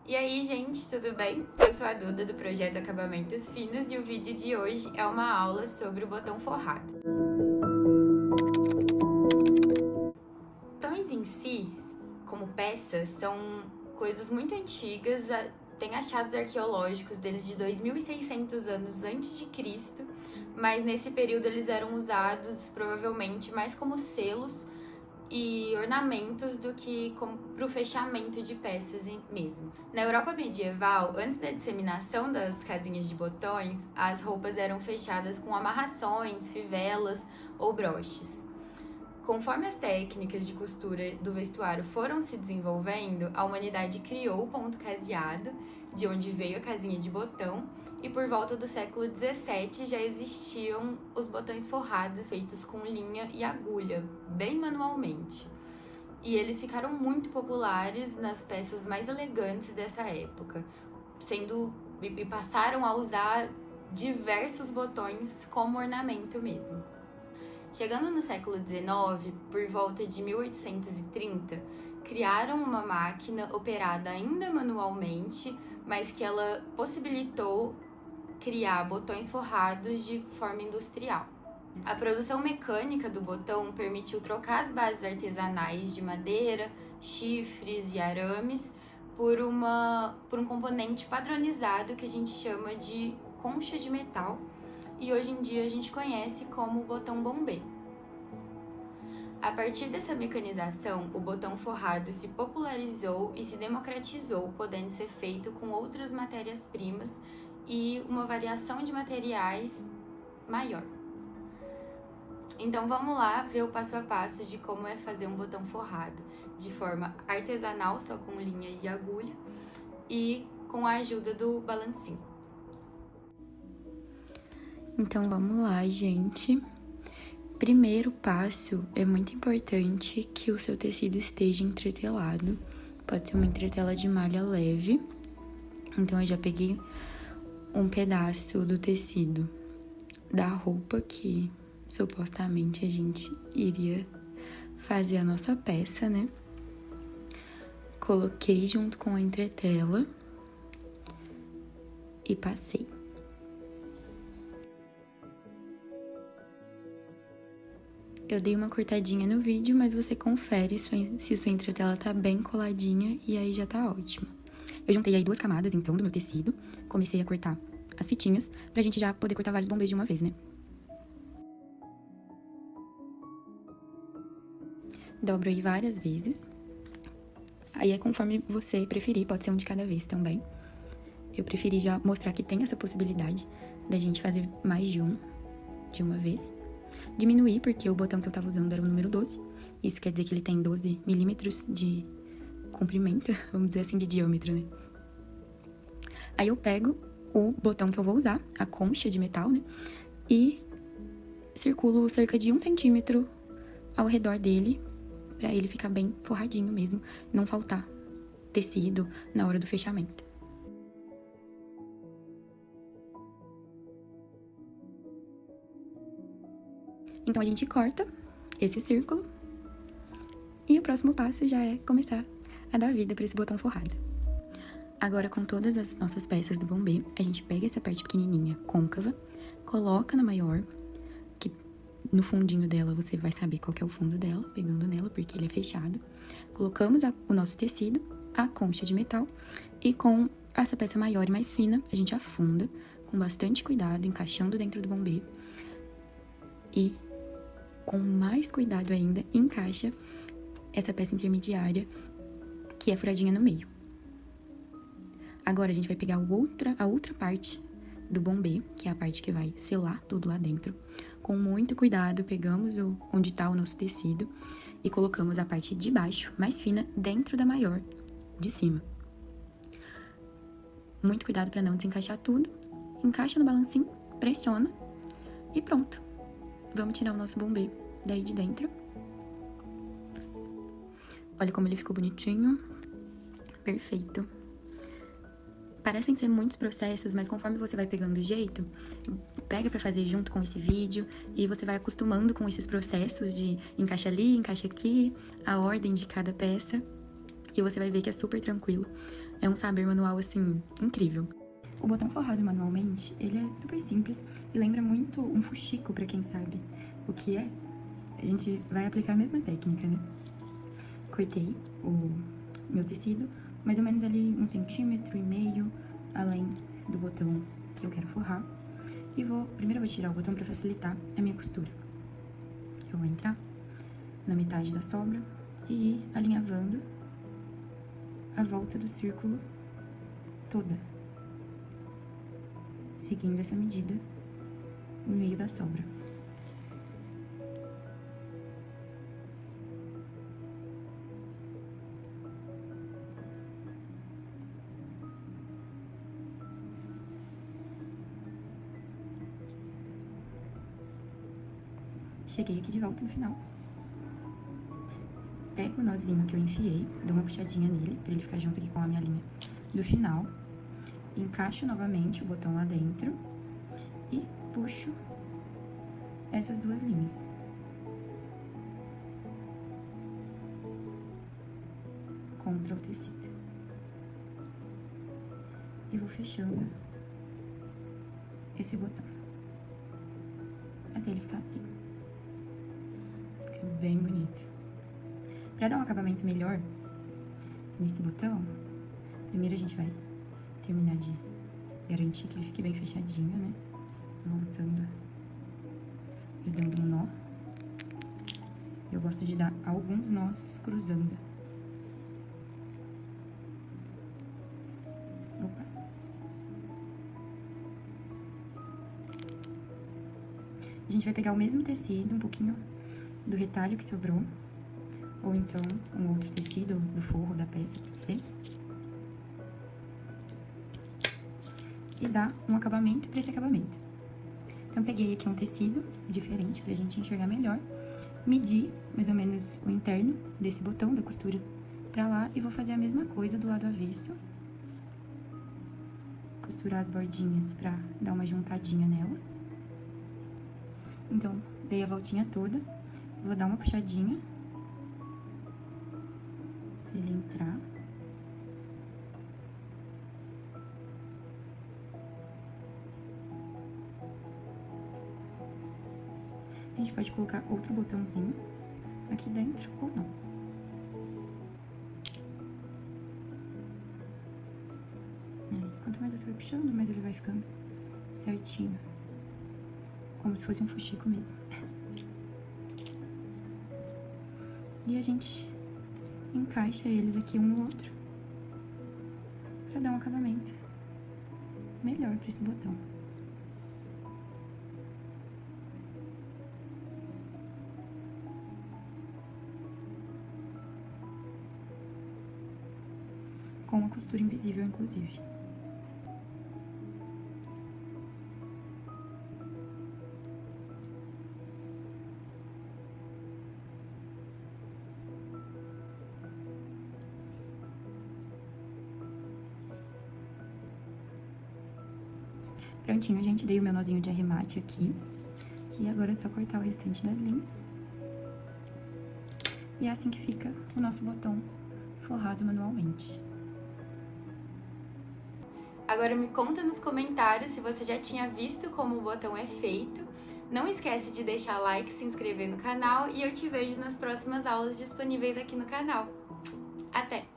E aí, gente, tudo bem? Eu sou a Duda do projeto Acabamentos Finos e o vídeo de hoje é uma aula sobre o botão forrado. Botões em si, como peças, são coisas muito antigas, tem achados arqueológicos deles de 2.600 anos antes de Cristo, mas nesse período eles eram usados provavelmente mais como selos e ornamentos do que para o fechamento de peças mesmo. Na Europa medieval, antes da disseminação das casinhas de botões, as roupas eram fechadas com amarrações, fivelas ou broches. Conforme as técnicas de costura do vestuário foram se desenvolvendo, a humanidade criou o ponto caseado, de onde veio a casinha de botão, e por volta do século XVII já existiam os botões forrados feitos com linha e agulha, bem manualmente. E eles ficaram muito populares nas peças mais elegantes dessa época, e passaram a usar diversos botões como ornamento mesmo. Chegando no século XIX, por volta de 1830, criaram uma máquina operada ainda manualmente, mas que ela possibilitou criar botões forrados de forma industrial. A produção mecânica do botão permitiu trocar as bases artesanais de madeira, chifres e arames por um componente padronizado que a gente chama de concha de metal, e hoje em dia a gente conhece como botão bombê. A partir dessa mecanização, o botão forrado se popularizou e se democratizou, podendo ser feito com outras matérias-primas e uma variação de materiais maior. Então vamos lá ver o passo a passo de como é fazer um botão forrado de forma artesanal, só com linha e agulha, e com a ajuda do balancinho. Então vamos lá, gente. Primeiro passo, é muito importante que o seu tecido esteja entretelado. Pode ser uma entretela de malha leve. Então eu já peguei um pedaço do tecido da roupa que supostamente a gente iria fazer a nossa peça, né? Coloquei junto com a entretela e passei. Eu dei uma cortadinha no vídeo, mas você confere se sua entretela tá bem coladinha e aí já tá ótimo. Eu juntei aí 2 camadas, então, do meu tecido. Comecei a cortar as fitinhas pra gente já poder cortar vários bombês de uma vez, né? Dobro aí várias vezes. Aí é conforme você preferir, pode ser um de cada vez também. Eu preferi já mostrar que tem essa possibilidade da gente fazer mais de uma vez. Diminuir, porque o botão que eu tava usando era o número 12. Isso quer dizer que ele tem 12 milímetros de comprimento, vamos dizer assim, de diâmetro, né? Aí eu pego o botão que eu vou usar, a concha de metal, né? E circulo cerca de 1 centímetro ao redor dele, pra ele ficar bem forradinho mesmo, não faltar tecido na hora do fechamento. Então, a gente corta esse círculo e o próximo passo já é começar a dar vida para esse botão forrado. Agora, com todas as nossas peças do bombê, a gente pega essa parte pequenininha, côncava, coloca na maior, que no fundinho dela você vai saber qual que é o fundo dela, pegando nela, porque ele é fechado. Colocamos o nosso tecido, a concha de metal, e com essa peça maior e mais fina, a gente afunda com bastante cuidado, encaixando dentro do bombê. E com mais cuidado ainda, encaixa essa peça intermediária, que é furadinha no meio. Agora, a gente vai pegar a outra parte do bombê, que é a parte que vai selar tudo lá dentro. Com muito cuidado, pegamos onde tá o nosso tecido e colocamos a parte de baixo, mais fina, dentro da maior, de cima. Muito cuidado para não desencaixar tudo. Encaixa no balancinho, pressiona e pronto. Vamos tirar o nosso bombê daí de dentro. Olha como ele ficou bonitinho. Perfeito. Parecem ser muitos processos, mas conforme você vai pegando o jeito, pega pra fazer junto com esse vídeo e você vai acostumando com esses processos de encaixa ali, encaixa aqui, a ordem de cada peça, e você vai ver que é super tranquilo. É um saber manual, assim, incrível. O botão forrado manualmente, ele é super simples e lembra muito um fuxico, pra quem sabe o que é. A gente vai aplicar a mesma técnica, né? Cortei o meu tecido, mais ou menos ali 1,5 centímetros além do botão que eu quero forrar. E primeiro eu vou tirar o botão pra facilitar a minha costura. Eu vou entrar na metade da sobra e ir alinhavando a volta do círculo toda, seguindo essa medida no meio da sobra. Cheguei aqui de volta no final. Pego o nozinho que eu enfiei, dou uma puxadinha nele, pra ele ficar junto aqui com a minha linha do final. Encaixo novamente o botão lá dentro e puxo essas duas linhas. Contra o tecido. E vou fechando esse botão. Até ele ficar assim. Fica bem bonito. Pra dar um acabamento melhor nesse botão, primeiro a gente vai terminar de garantir que ele fique bem fechadinho, né? Voltando e dando um nó. Eu gosto de dar alguns nós cruzando. Opa. A gente vai pegar o mesmo tecido, um pouquinho do retalho que sobrou, ou então um outro tecido do forro da peça, pode ser. E dar um acabamento para esse acabamento. Então, peguei aqui um tecido diferente pra gente enxergar melhor. Medi mais ou menos o interno desse botão da costura pra lá e vou fazer a mesma coisa do lado avesso. Costurar as bordinhas pra dar uma juntadinha nelas. Então, dei a voltinha toda, vou dar uma puxadinha pra ele entrar. A gente pode colocar outro botãozinho aqui dentro ou não. Quanto mais você vai puxando, mais ele vai ficando certinho. Como se fosse um fuxico mesmo. E a gente encaixa eles aqui um no outro pra dar um acabamento melhor pra esse botão. Com a costura invisível, inclusive. Prontinho, gente, dei o meu nozinho de arremate aqui. E agora é só cortar o restante das linhas. E é assim que fica o nosso botão forrado manualmente. Agora me conta nos comentários se você já tinha visto como o botão é feito. Não esquece de deixar like, se inscrever no canal e eu te vejo nas próximas aulas disponíveis aqui no canal. Até!